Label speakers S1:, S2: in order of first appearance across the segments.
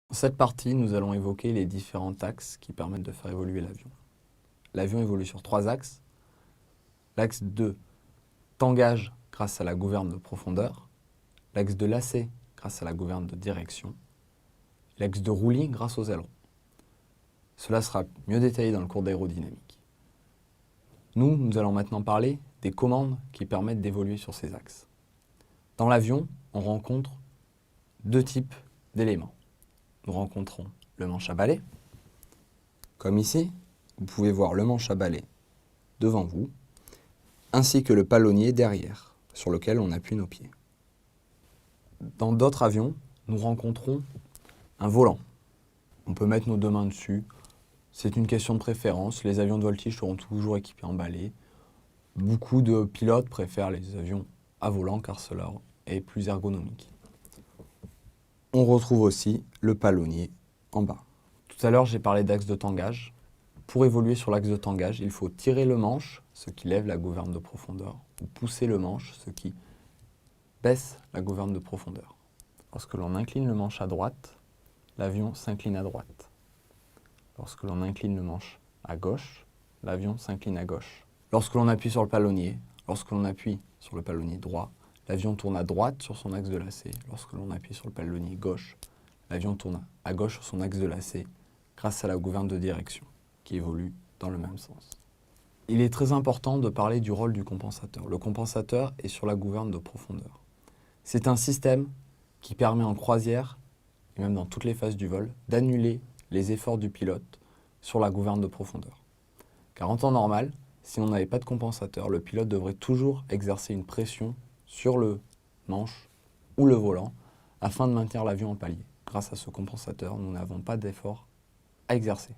S1: Dans cette partie, nous allons évoquer les différents axes qui permettent de faire évoluer l'avion. L'avion évolue sur 3 axes. L'axe de tangage grâce à la gouverne de profondeur, l'axe de lacet grâce à la gouverne de direction, l'axe de roulis grâce aux ailerons. Cela sera mieux détaillé dans le cours d'aérodynamique. Nous allons maintenant parler des commandes qui permettent d'évoluer sur ces axes. Dans l'avion, on rencontre 2 types d'éléments. Nous rencontrons le manche à balai. Comme ici, vous pouvez voir le manche à balai devant vous, ainsi que le palonnier derrière, sur lequel on appuie nos pieds. Dans d'autres avions, nous rencontrons un volant. On peut mettre nos 2 mains dessus. C'est une question de préférence. Les avions de voltige seront toujours équipés en balai. Beaucoup de pilotes préfèrent les avions à volant car cela est plus ergonomique. On retrouve aussi le palonnier en bas. Tout à l'heure, j'ai parlé d'axe de tangage. Pour évoluer sur l'axe de tangage, il faut tirer le manche, ce qui lève la gouverne de profondeur, ou pousser le manche, ce qui baisse la gouverne de profondeur. Lorsque l'on incline le manche à droite, l'avion s'incline à droite. Lorsque l'on incline le manche à gauche, l'avion s'incline à gauche. Lorsque l'on appuie sur le palonnier, lorsque l'on appuie sur le palonnier droit, l'avion tourne à droite sur son axe de lacet. Lorsque l'on appuie sur le palonnier gauche, l'avion tourne à gauche sur son axe de lacet grâce à la gouverne de direction qui évolue dans le même sens. Il est très important de parler du rôle du compensateur. Le compensateur est sur la gouverne de profondeur. C'est un système qui permet en croisière, et même dans toutes les phases du vol, d'annuler les efforts du pilote sur la gouverne de profondeur. Car en temps normal, si on n'avait pas de compensateur, le pilote devrait toujours exercer une pression sur le manche ou le volant afin de maintenir l'avion en palier. Grâce à ce compensateur, nous n'avons pas d'effort à exercer.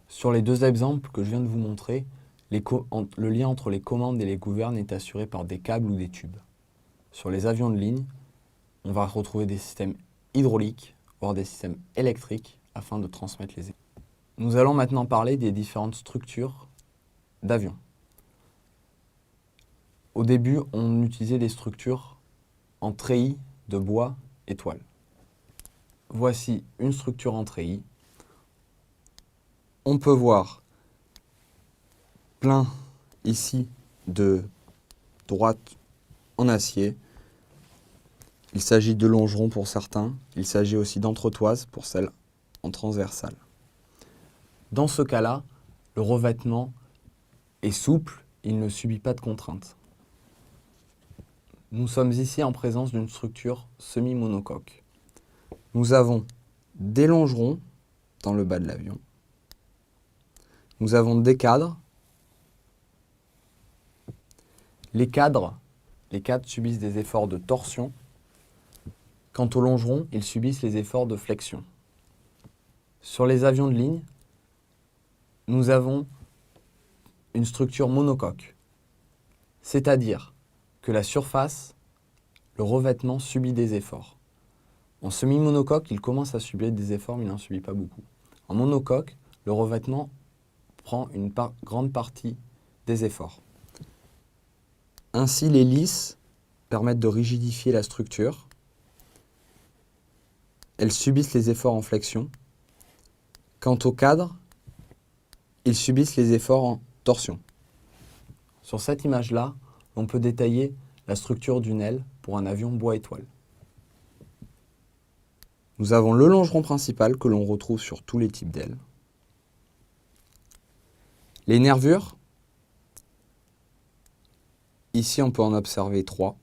S1: Sur les 2 exemples que je viens de vous montrer, le lien entre les commandes et les gouvernes est assuré par des câbles ou des tubes. Sur les avions de ligne, on va retrouver des systèmes hydrauliques, voire des systèmes électriques, afin de transmettre les éléments. Nous allons maintenant parler des différentes structures d'avions. Au début, on utilisait des structures en treillis de bois et toile. Voici une structure en treillis. On peut voir plein ici de droites en acier. Il s'agit de longerons pour certains. Il s'agit aussi d'entretoises pour celles en transversale. Dans ce cas-là, le revêtement est souple, il ne subit pas de contraintes. Nous sommes ici en présence d'une structure semi-monocoque. Nous avons des longerons dans le bas de l'avion. Nous avons des cadres. Les cadres subissent des efforts de torsion. Quant aux longerons, ils subissent les efforts de flexion. Sur les avions de ligne, nous avons une structure monocoque, c'est-à-dire que la surface, le revêtement subit des efforts. En semi-monocoque, il commence à subir des efforts, mais il n'en subit pas beaucoup. En monocoque, le revêtement prend une grande partie des efforts. Ainsi, les lisses permettent de rigidifier la structure. Elles subissent les efforts en flexion. Quant aux cadres, ils subissent les efforts en torsion. Sur cette image-là, on peut détailler la structure d'une aile pour un avion bois et toile. Nous avons le longeron principal que l'on retrouve sur tous les types d'ailes. Les nervures, ici on peut en observer 3.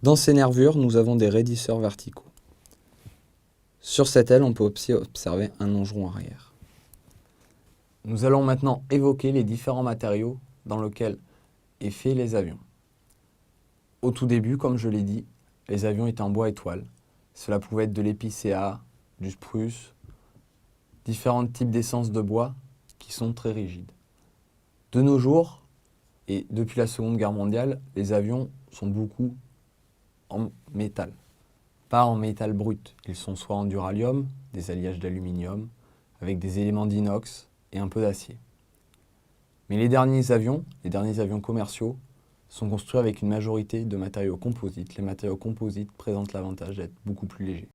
S1: Dans ces nervures, nous avons des raidisseurs verticaux. Sur cette aile, on peut aussi observer un longeron arrière. Nous allons maintenant évoquer les différents matériaux dans lesquels est fait les avions. Au tout début, comme je l'ai dit, les avions étaient en bois et toile. Cela pouvait être de l'épicéa, du spruce, différents types d'essences de bois qui sont très rigides. De nos jours, et depuis la Seconde Guerre mondiale, les avions sont beaucoup en métal. Pas en métal brut. Ils sont soit en duralium, des alliages d'aluminium, avec des éléments d'inox et un peu d'acier. Mais les derniers avions commerciaux, sont construits avec une majorité de matériaux composites. Les matériaux composites présentent l'avantage d'être beaucoup plus légers.